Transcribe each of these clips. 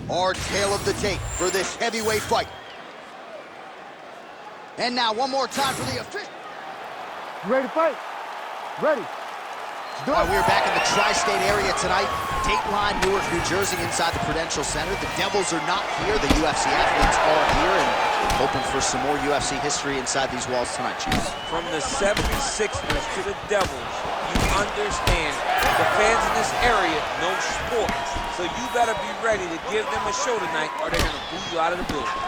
Our tale of the tape for this heavyweight fight. And now one more time for the official. Ready to fight? Ready. All right, we are back in the tri-state area tonight. Dateline, Newark, New Jersey, inside the Prudential Center. The Devils are not here. The UFC athletes are here, and hoping for some more UFC history inside these walls tonight, Chief. From the 76ers to the Devils, you understand the fans in this area know sports. So you better be ready to give them a show tonight, or they're going to boo you out of the building.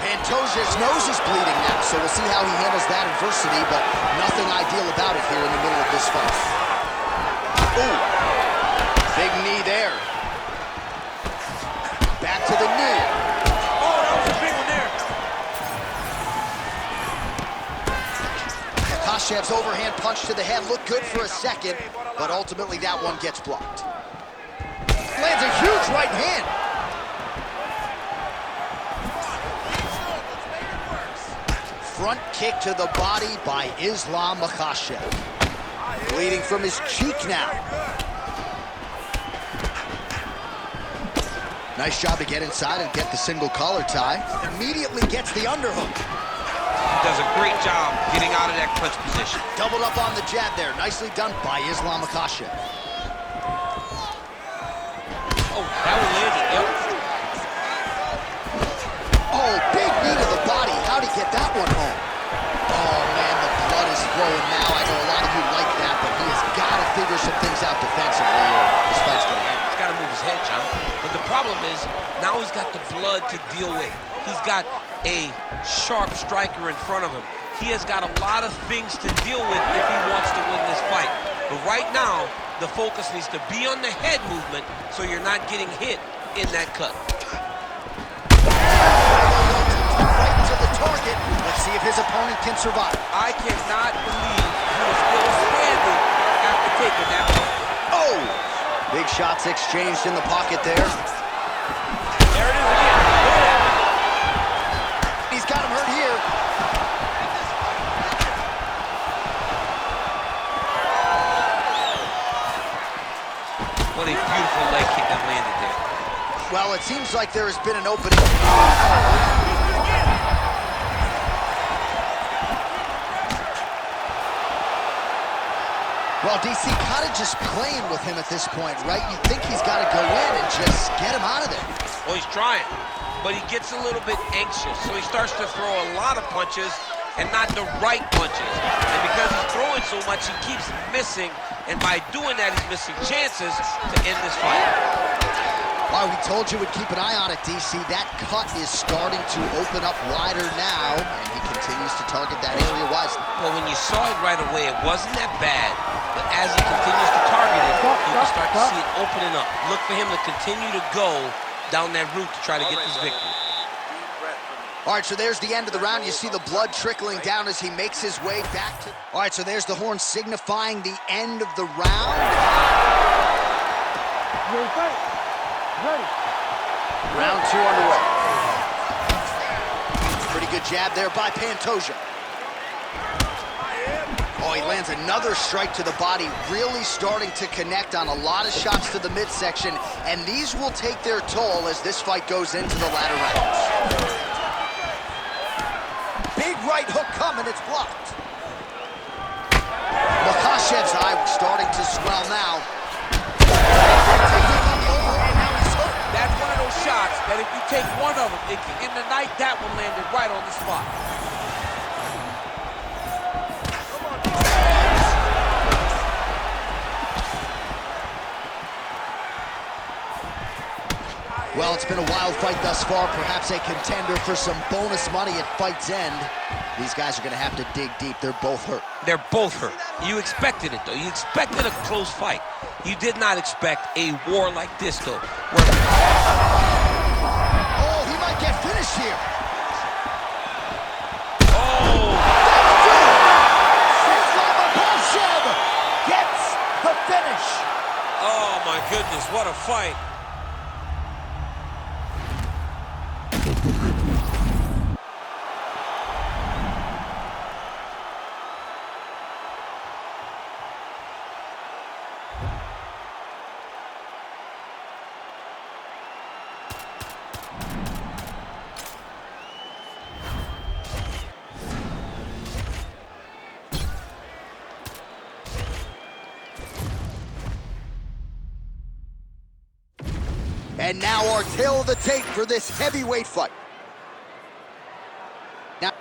Pantoja's nose is bleeding now, so we'll see how he handles that adversity, but nothing ideal about it here in the middle of this fight. Ooh, big knee there. Back to the knee. Oh, that was a big one there. Makhachev's overhand punch to the head looked good for a second, but ultimately that one gets blocked. Lands a huge right hand. Front kick to the body by Islam Makhachev. Bleeding from his cheek now. Nice job to get inside and get the single collar tie. Immediately gets the underhook. Does a great job getting out of that clinch position. Doubled up on the jab there. Nicely done by Islam Makhachev. Oh, that one landed, yep. Oh, big knee to the body. How'd he get that one home? Oh, man, the blood is flowing now. I know a lot of you like that, but he has got to figure some things out defensively or this fight's going to end. He's got to move his head, John. But the problem is, now he's got the blood to deal with. He's got a sharp striker in front of him. He has got a lot of things to deal with if he wants to win this fight. But right now, the focus needs to be on the head movement so you're not getting hit in that cut. Right to the target. Let's see if his opponent can survive. I cannot believe he was still standing after taking that punch. Oh! Big shots exchanged in the pocket there. There it is again. He's got him hurt here. What a beautiful leg kick that landed there. Well, it seems like there has been an opening. Well, DC kind of just playing with him at this point, right? You think he's got to go in and just get him out of there. Well, he's trying, but he gets a little bit anxious, so he starts to throw a lot of punches and not the right punches. And because he's throwing so much, he keeps missing, and by doing that, he's missing chances to end this fight. Well, we told you we'd keep an eye on it, DC. That cut is starting to open up wider now, and he continues to target that area wisely. Well, when you saw it right away, it wasn't that bad. But as he continues to target it, you can start to see it opening up. Look for him to continue to go down that route to try to get this victory. All right, so there's the end of the round. You see the blood trickling down as he makes his way back to... All right, so there's the horn signifying the end of the round. Ready to fight? Ready. Round 2 underway. Pretty good jab there by Pantoja. Oh, he lands another strike to the body, really starting to connect on a lot of shots to the midsection, and these will take their toll as this fight goes into the latter rounds. Big right hook coming, it's blocked. Makhachev's eye starting to swell now. That's one of those shots that if you take one of them, in the night, that one landed right on the spot. Well, it's been a wild fight thus far, perhaps a contender for some bonus money at fight's end. These guys are going to have to dig deep. They're both hurt. They're both hurt. You expected it, though. You expected a close fight. You did not expect a war like this, though. Oh, he might get finished here. Oh! Islam Makhachev gets the finish. Oh, my goodness, what a fight. And now our tale of the tape for this heavyweight fight. Now,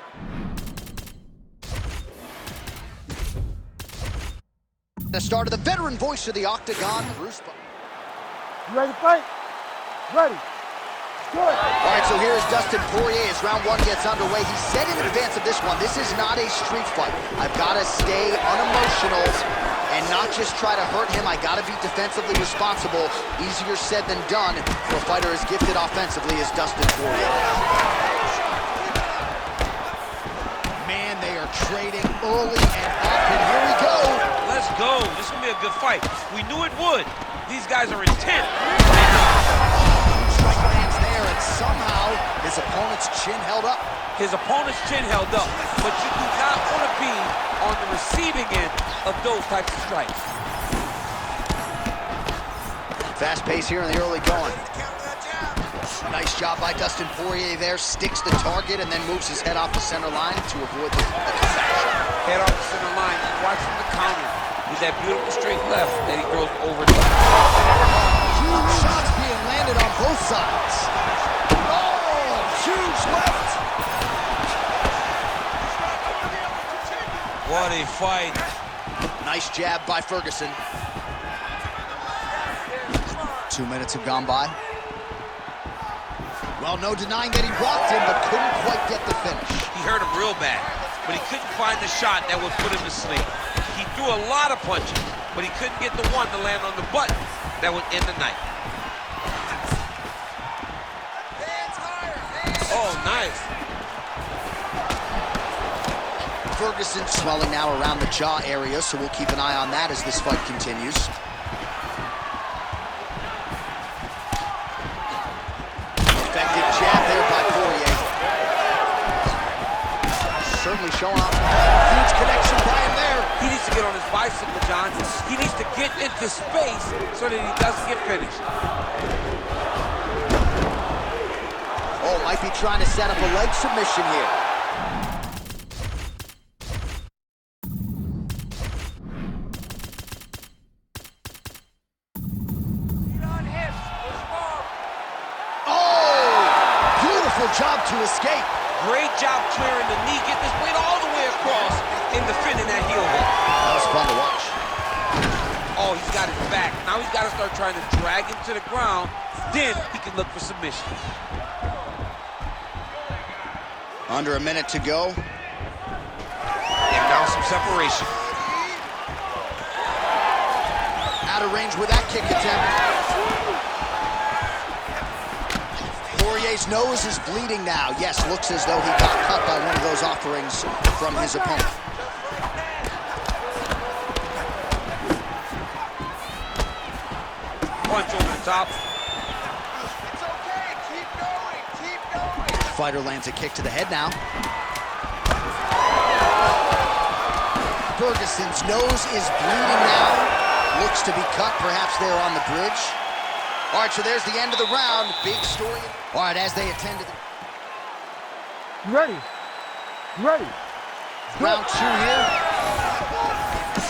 the start of the veteran voice of the Octagon, Bruce. You ready to fight? Ready. Good. All right, so here's Dustin Poirier as round one gets underway. He said in advance of this one, this is not a street fight. I've got to stay unemotional and not just try to hurt him. I got to be defensively responsible. Easier said than done for a fighter as gifted offensively as Dustin Poirier. Man, they are trading early and often. Here we go. Let's go. This is going to be a good fight. We knew it would. These guys are intent. Strike lands there, and somehow his opponent's chin held up. His opponent's chin held up, but you do not want to be on the receiving end of those types of strikes. Fast pace here in the early going. Nice job by Dustin Poirier there. Sticks the target and then moves his head off the center line to avoid the connection. Head off the center line, watching the counter with that beautiful straight left that he throws over the top. Huge shots being landed on both sides. Oh, huge left. What a fight. Nice jab by Ferguson. 2 minutes have gone by. Well, no denying that he rocked him, but couldn't quite get the finish. He hurt him real bad, but he couldn't find the shot that would put him to sleep. He threw a lot of punches, but he couldn't get the one to land on the button that would end the night. Oh, nice. Ferguson swelling now around the jaw area, so we'll keep an eye on that as this fight continues. Effective jab there by Poirier. Certainly showing off. Huge connection by him there. He needs to get on his bicycle, John. He needs to get into space so that he doesn't get finished. Oh, might be trying to set up a leg submission here. Job to escape. Great job clearing the knee, get this weight all the way across and defending that heel hook. That was fun to watch. Oh, he's got his back. Now he's got to start trying to drag him to the ground. Then he can look for submission. Under a minute to go. And now some separation. Out of range with that kick attempt. Poirier's nose is bleeding now. Yes, looks as though he got cut by one of those offerings from his opponent. Punch over the top. It's okay, keep going, keep going. Fighter lands a kick to the head now. Ferguson's nose is bleeding now. Looks to be cut, perhaps there on the bridge. All right, so there's the end of the round. Big story. All right, as they attend to the... You ready? You ready? Round two here.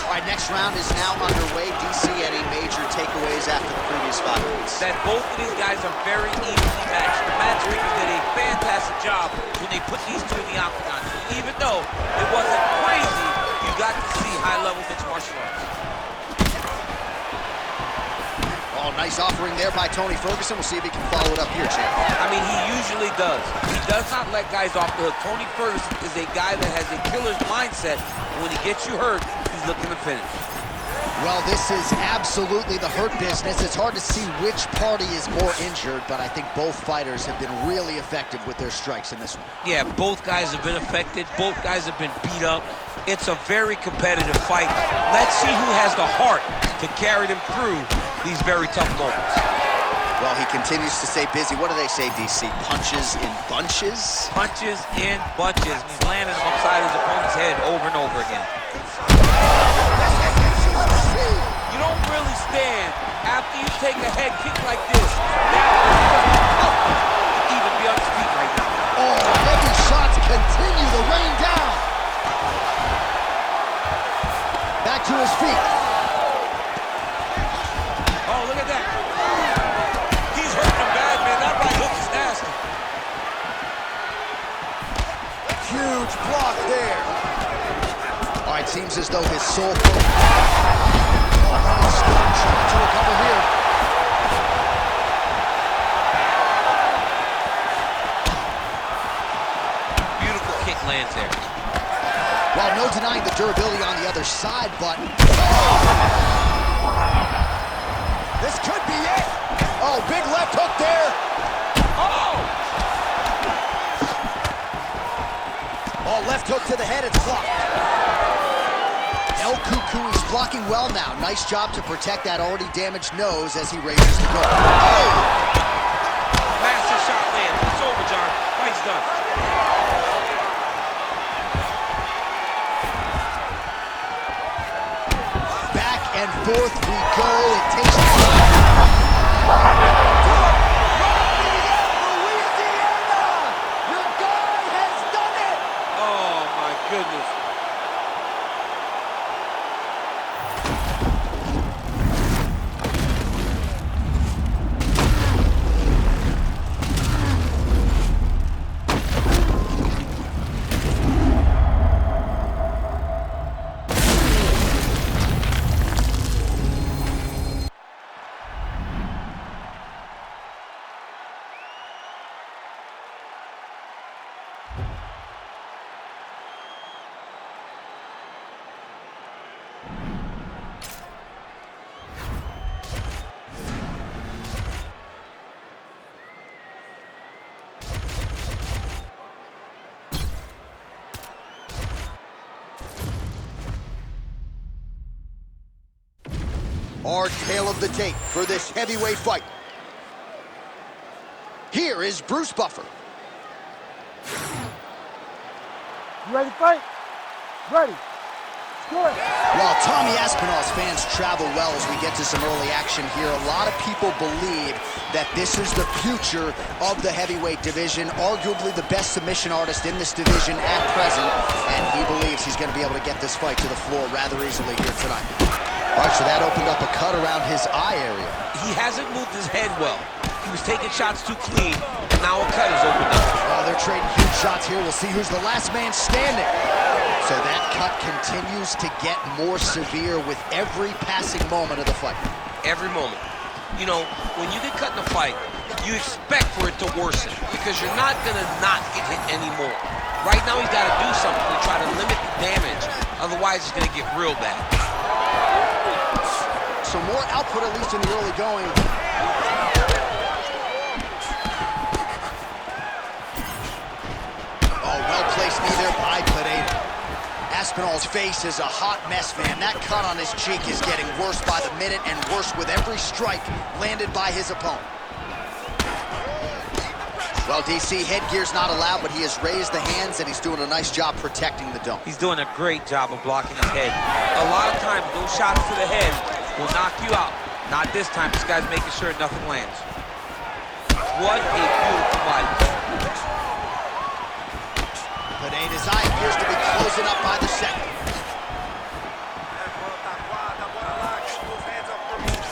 All right, next round is now underway. DC, any major takeaways after the previous 5 minutes? That both of these guys are very evenly matched. The matchmakers did a fantastic job when they put these two in the octagon. Even though it wasn't crazy, you got to see high-level mixed martial arts. Oh, nice offering there by Tony Ferguson. We'll see if he can follow it up here, champ. I mean, he usually does. He does not let guys off the hook. Tony Ferguson is a guy that has a killer's mindset. When he gets you hurt, he's looking to finish. Well, this is absolutely the hurt business. It's hard to see which party is more injured, but I think both fighters have been really effective with their strikes in this one. Yeah, both guys have been affected. Both guys have been beat up. It's a very competitive fight. Let's see who has the heart to carry them through these very tough moments. Well, he continues to stay busy. What do they say, DC? Punches in bunches? Punches in bunches. He's landing upside his opponent's head over and over again. You don't really stand after you take a head kick like this. Even be on his feet right now. Oh, heavy shots continue to rain down. Back to his feet. Oh, look at that. He's hurting him bad. Huge block there. All right, seems as though his sole focus. Trying to recover here. Beautiful kick lands there. Well, no denying the durability on the other side, but... This could be it. Oh, big left hook there. Oh, left hook to the head, it's blocked. El Cucuy's blocking well now. Nice job to protect that already damaged nose as he raises the goal. Oh! Massive shot lands. It's over, John. Fight's done. Back and forth we go. It takes... Goodness. Our tale of the tape for this heavyweight fight. Here is Bruce Buffer. You ready to fight? Ready. Score. While Tommy Aspinall's fans travel well as we get to some early action here, a lot of people believe that this is the future of the heavyweight division, arguably the best submission artist in this division at present, and he believes he's going to be able to get this fight to the floor rather easily here tonight. All right, so that opened up a cut around his eye area. He hasn't moved his head well. He was taking shots too clean, and now a cut is opened up. Oh, they're trading huge shots here. We'll see who's the last man standing. So that cut continues to get more severe with every passing moment of the fight. Every moment. You know, when you get cut in a fight, you expect for it to worsen because you're not going to not get hit anymore. Right now, he's got to do something to try to limit the damage. Otherwise, it's going to get real bad. So more output, at least in the early going. Oh, well-placed knee there by Pereira. Aspinall's face is a hot mess, man. That cut on his cheek is getting worse by the minute and worse with every strike landed by his opponent. Well, DC, headgear's not allowed, but he has raised the hands, and he's doing a nice job protecting the dome. He's doing a great job of blocking his head. A lot of times, those shots to the head will knock you out. Not this time. This guy's making sure nothing lands. What a beautiful fight. Pereira's eye appears to be closing up by the second.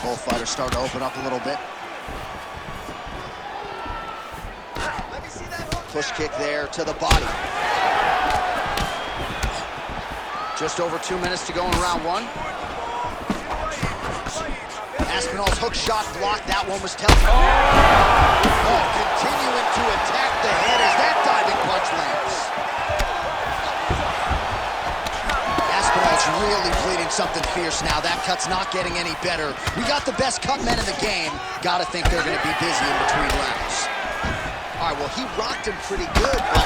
Both fighters starting to open up a little bit. Push kick there to the body. Just over 2 minutes to go in round one. Aspinall's hook shot blocked. That one was tough. Oh, continuing to attack the head as that diving punch lands. Aspinall's really bleeding something fierce now. That cut's not getting any better. We got the best cut men in the game. Gotta think they're gonna be busy in between rounds. All right, well, he rocked him pretty good, but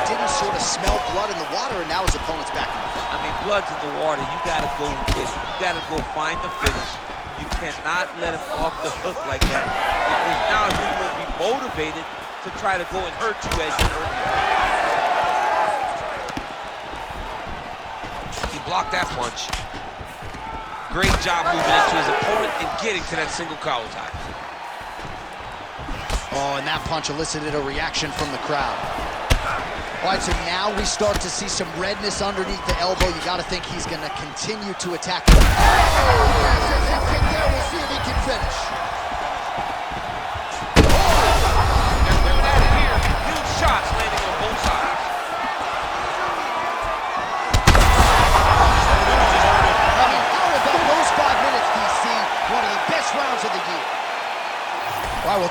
didn't sort of smell blood in the water, and now his opponent's back in the fight. I mean, blood's in the water. You gotta go get it. You gotta go find the finish. You cannot let him off the hook like that, because now he will be motivated to try to go and hurt you as you hurt him. He blocked that punch. Great job moving into his opponent and getting to that single collar tie. Oh, and that punch elicited a reaction from the crowd. All right, so now we start to see some redness underneath the elbow. You got to think he's going to continue to attack. Oh, there's a head kick there. We'll see if he can finish. They're doing that here. Huge shots landing on both sides.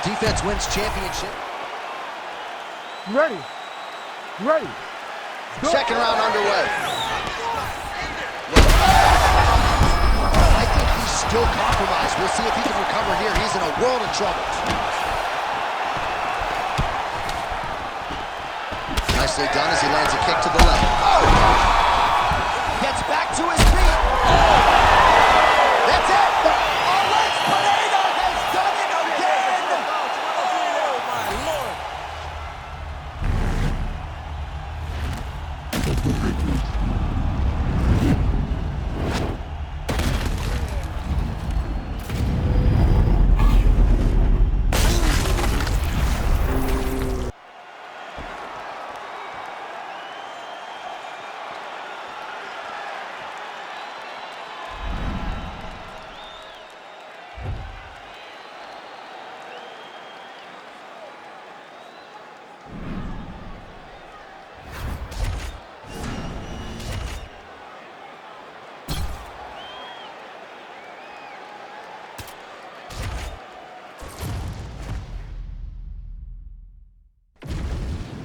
defense wins championship. You ready? You ready? Go. Second round underway. I think he's still compromised. We'll see if he can recover here. He's in a world of trouble. Nicely done as he lands a kick to the left. Oh! Gets back to his feet. That's it. Alex Pereira has done it again. Oh, my Lord.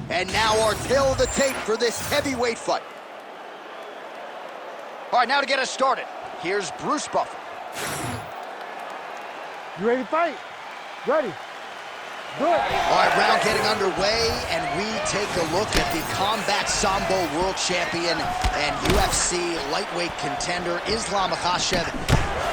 And now our tail of the tape for this heavyweight fight. All right, now to get us started, here's Bruce Buffer. You ready to fight? Ready. Good. All right, round getting underway, and we take a look at the Combat Sambo World Champion and UFC lightweight contender, Islam Makhachev.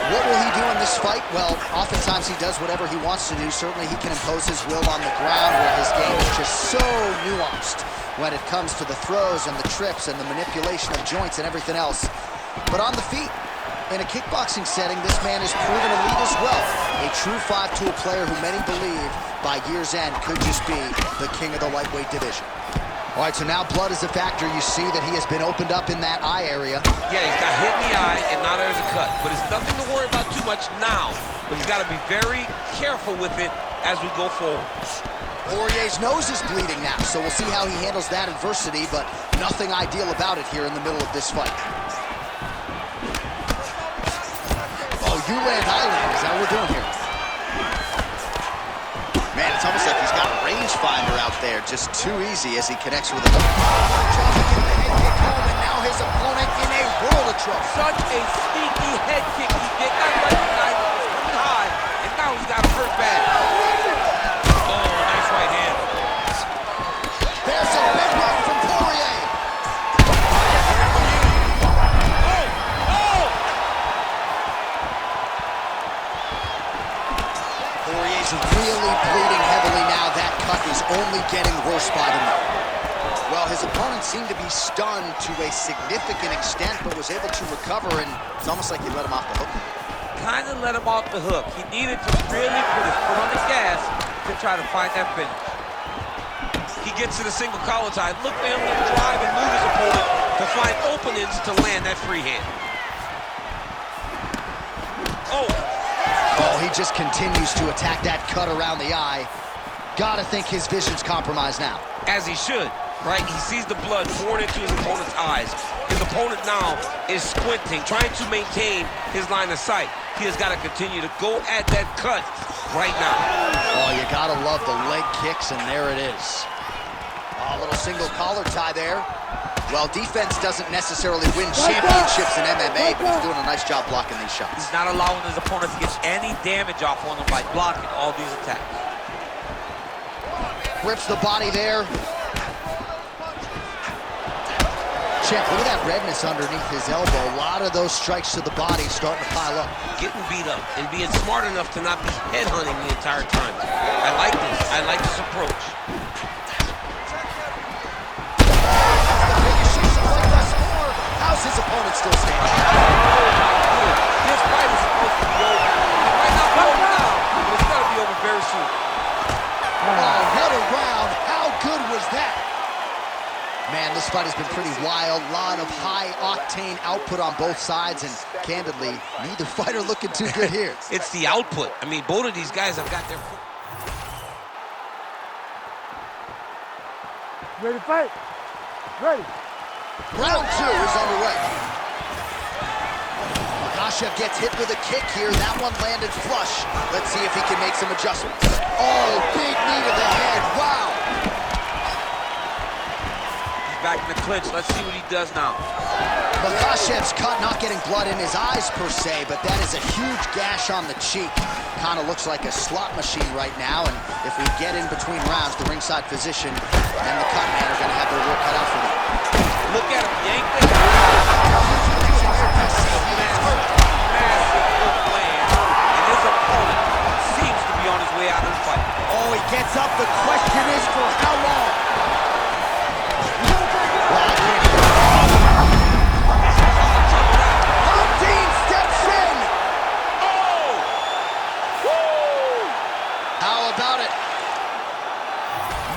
What will he do in this fight? Well, oftentimes he does whatever he wants to do. Certainly he can impose his will on the ground, where his game is just so nuanced when it comes to the throws and the trips and the manipulation of joints and everything else. But on the feet, in a kickboxing setting, this man is proven elite as well. A true five-tool player who many believe by year's end could just be the king of the lightweight division. All right, so now blood is a factor. You see that he has been opened up in that eye area. Yeah, he's got hit in the eye, and now there's a cut. But it's nothing to worry about too much now. But he's got to be very careful with it as we go forward. Poirier's nose is bleeding now, so we'll see how he handles that adversity, but nothing ideal about it here in the middle of this fight. Oh, you land, I land. Is that what we're doing here? Man, it's almost like he's got a rangefinder out there. Just too easy as he connects with it. Trying to get the head kick home, and now his opponent in a world of trouble. Such a sneaky head kick he did not recognize it was coming high, and now he's got him hurt bad. Oh, nice right hand. There's a big right from Poirier. Poirier's really bleeding heavily now. That cut is only getting worse by the minute. Well, his opponent seemed to be stunned to a significant extent, but was able to recover, and it's almost like he let him off the hook. Kind of let him off the hook. He needed to really put his foot on the gas to try to find that finish. He gets to the single collar tie. Look for him to drive and move his opponent to find openings to land that free hand. Oh, he just continues to attack that cut around the eye. Gotta think his vision's compromised now. As he should, right? He sees the blood pouring into his opponent's eyes. His opponent now is squinting, trying to maintain his line of sight. He has got to continue to go at that cut right now. Oh, you gotta love the leg kicks, and there it is. Oh, a little single collar tie there. Well, defense doesn't necessarily win championships in MMA, but he's doing a nice job blocking these shots. He's not allowing his opponent to get any damage off on him by blocking all these attacks. Rips the body there. Champ, look at that redness underneath his elbow. A lot of those strikes to the body starting to pile up. Getting beat up and being smart enough to not be headhunting the entire time. I like this. I like this approach. How's his opponent still standing? This fight is supposed to be over. It might not be over now, but it's got to be over very soon. Oh, what a round. How good was that? Man, this fight has been pretty wild. A lot of high-octane output on both sides, and candidly, neither fighter looking too good here. It's the output. I mean, both of these guys have got their foot. Ready to fight? Ready. Round two is underway. Makhachev gets hit with a kick here. That one landed flush. Let's see if he can make some adjustments. Oh, big knee to the head. Wow. He's back in the clinch. Let's see what he does now. Makhachev's cut, not getting blood in his eyes per se, but that is a huge gash on the cheek. Kind of looks like a slot machine right now, and if we get in between rounds, the ringside physician and the cut man are going to have their work cut out for them. Look at him, yank the massive hook land, and his opponent seems to be on his way out of the fight. Oh, he gets up. The question is for how long? Dean steps in. Oh! Woo! How about it?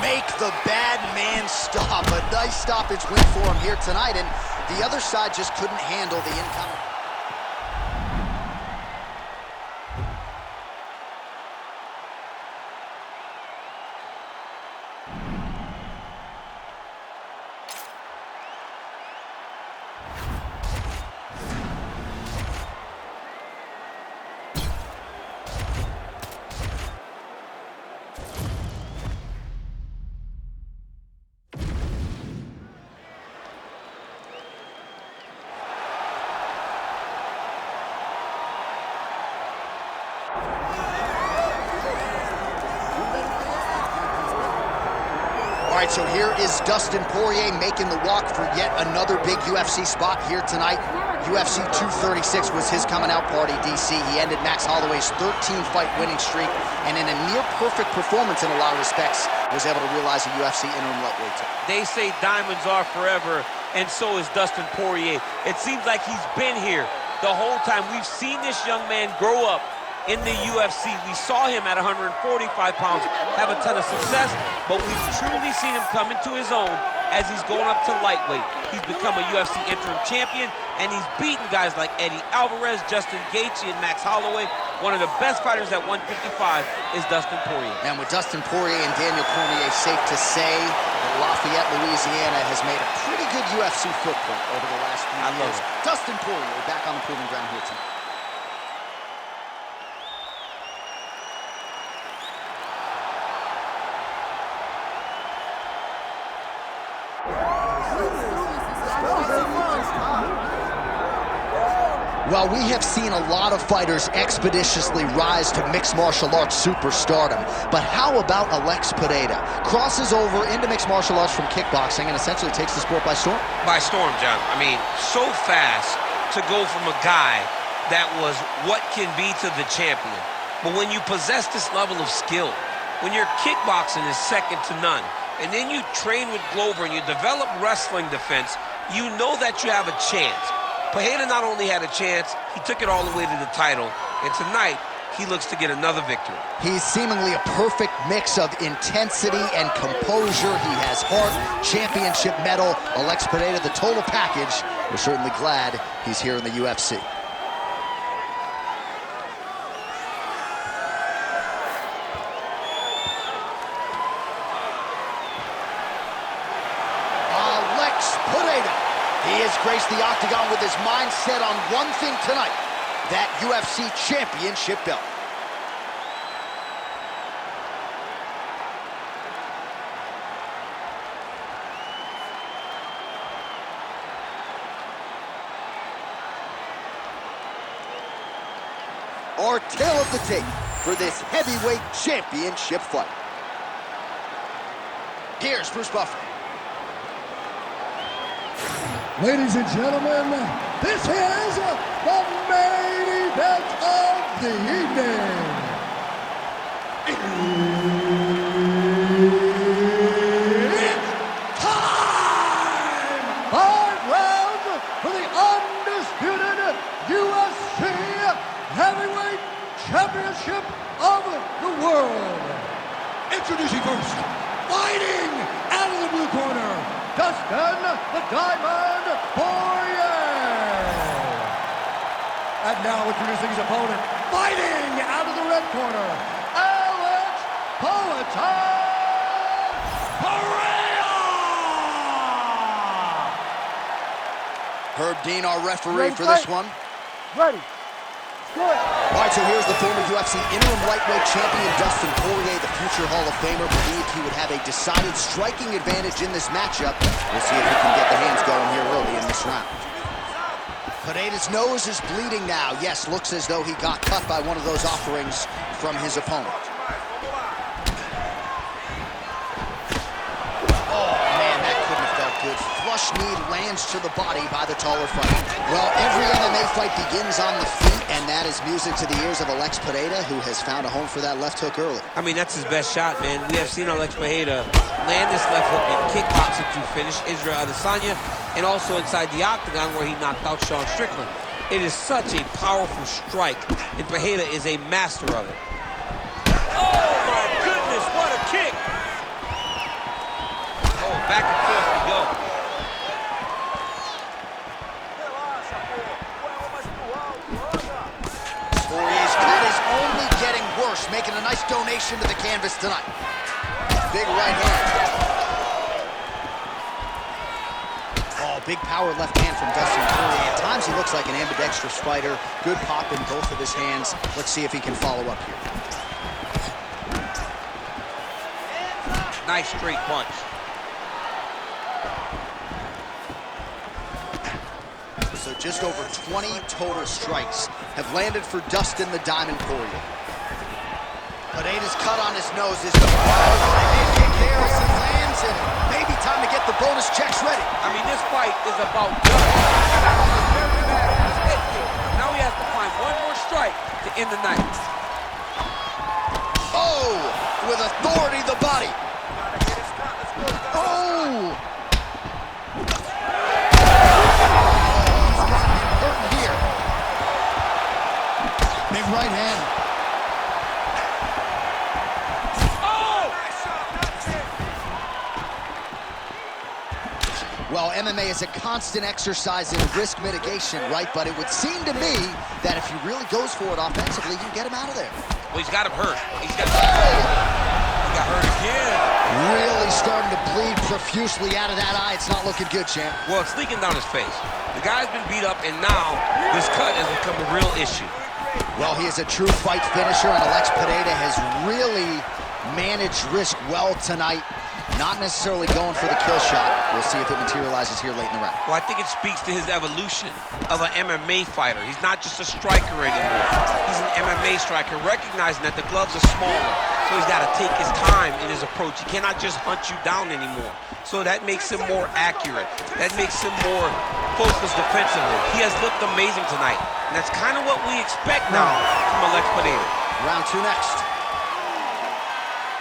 Make the bad man stop. A nice stoppage win for him here tonight, and the other side just couldn't handle the incoming. All right, so here is Dustin Poirier making the walk for yet another big UFC spot here tonight. UFC 236 was his coming out party, DC. He ended Max Holloway's 13-fight winning streak, and in a near-perfect performance in a lot of respects, was able to realize a UFC interim lightweight title. They say diamonds are forever, and so is Dustin Poirier. It seems like he's been here the whole time. We've seen this young man grow up in the UFC. We saw him at 145 pounds have a ton of success, but we've truly seen him come into his own as he's going up to lightweight. He's become a UFC interim champion, and he's beaten guys like Eddie Alvarez, Justin Gaethje, and Max Holloway. One of the best fighters at 155 is Dustin Poirier. And with Dustin Poirier and Daniel Cormier, safe to say that Lafayette, Louisiana has made a pretty good UFC footprint over the last few years. I love it. Dustin Poirier back on the proving ground here tonight. Well, we have seen a lot of fighters expeditiously rise to mixed martial arts superstardom. But how about Alex Pereira? Crosses over into mixed martial arts from kickboxing and essentially takes the sport by storm? By storm, John. I mean, so fast to go from a guy that was what can be to the champion. But when you possess this level of skill, when your kickboxing is second to none, and then you train with Glover and you develop wrestling defense, you know that you have a chance. Pereira not only had a chance, he took it all the way to the title, and tonight, he looks to get another victory. He's seemingly a perfect mix of intensity and composure. He has heart, championship medal, Alex Pereira, the total package. We're certainly glad he's here in the UFC. Alex Pereira. He has graced the octagon with his mind set on one thing tonight, that UFC championship belt. Our tale of the tape for this heavyweight championship fight. Here's Bruce Buffer. Ladies and gentlemen, this is the main event of the evening. It's time! 5 rounds for the undisputed UFC Heavyweight Championship of the world. Introducing first, fighting out of the blue corner, Dustin the Diamond Poirier. And now introducing his opponent, fighting out of the red corner, Alex Pereira. Herb Dean, our referee for this one. Ready. All right, so here's the former UFC interim lightweight champion Dustin Poirier, the future Hall of Famer, believed he would have a decided striking advantage in this matchup. We'll see if he can get the hands going here early in this round. Pineda's nose is bleeding now. Yes, looks as though he got cut by one of those offerings from his opponent. Oh, man, that couldn't have felt good. Flush knee lands to the body by the taller fighter. Well, every MMA fight begins on the feet, and that is music to the ears of Alex Pineda, who has found a home for that left hook early. I mean, that's his best shot, man. We have seen Alex Pineda land this left hook in kickboxing to finish Israel Adesanya, and also inside the octagon where he knocked out Sean Strickland. It is such a powerful strike, and Pineda is a master of it. Oh, my goodness, what a kick! Oh, back and forth we go. Poirier's cut is only getting worse, making a nice donation to the canvas tonight. Big right hand. Oh, big power left hand from Dustin Poirier. At times he looks like an ambidextrous fighter. Good pop in both of his hands. Let's see if he can follow up here. Nice straight punch. So just over 20 total strikes have landed for Dustin the Diamond Poirier. Pineda's cut on his nose is the kick there as he lands, and maybe time to get the bonus checks ready. I mean, this fight is about done. Now he has to find one more strike to end the night. Oh, with authority, the body. Oh! He's got him hurting here. Big right hand. Well, MMA is a constant exercise in risk mitigation, right? But it would seem to me that if he really goes for it offensively, you can get him out of there. Well, he's got him hurt. He got hurt again. Really starting to bleed profusely out of that eye. It's not looking good, champ. Well, it's leaking down his face. The guy's been beat up, and now this cut has become a real issue. Well, he is a true fight finisher, and Alex Pineda has really managed risk well tonight. Not necessarily going for the kill shot. We'll see if it materializes here late in the round. Well, I think it speaks to his evolution of an MMA fighter. He's not just a striker anymore. He's an MMA striker, recognizing that the gloves are smaller. So he's got to take his time in his approach. He cannot just hunt you down anymore. So that makes him more accurate. That makes him more focused defensively. He has looked amazing tonight. And that's kind of what we expect now from Alex Pineda. Round two next.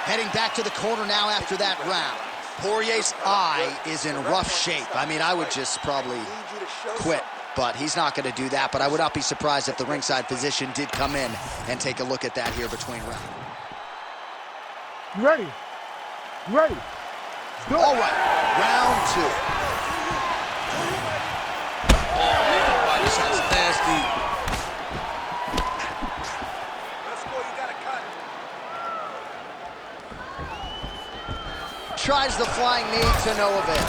Heading back to the corner now after that round. Poirier's eye is in rough shape. I mean, I would just probably quit, but he's not going to do that. But I would not be surprised if the ringside physician did come in and take a look at that here between rounds. You ready? You ready? Let's go. All right, round two. Oh, man, this is nasty. Tries the flying knee to no avail.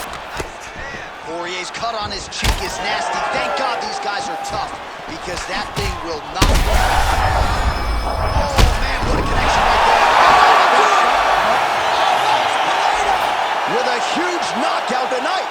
Poirier's cut on his cheek is nasty. Thank God these guys are tough, because that thing will not work. Oh, man, what a connection right there. With a huge knockout tonight.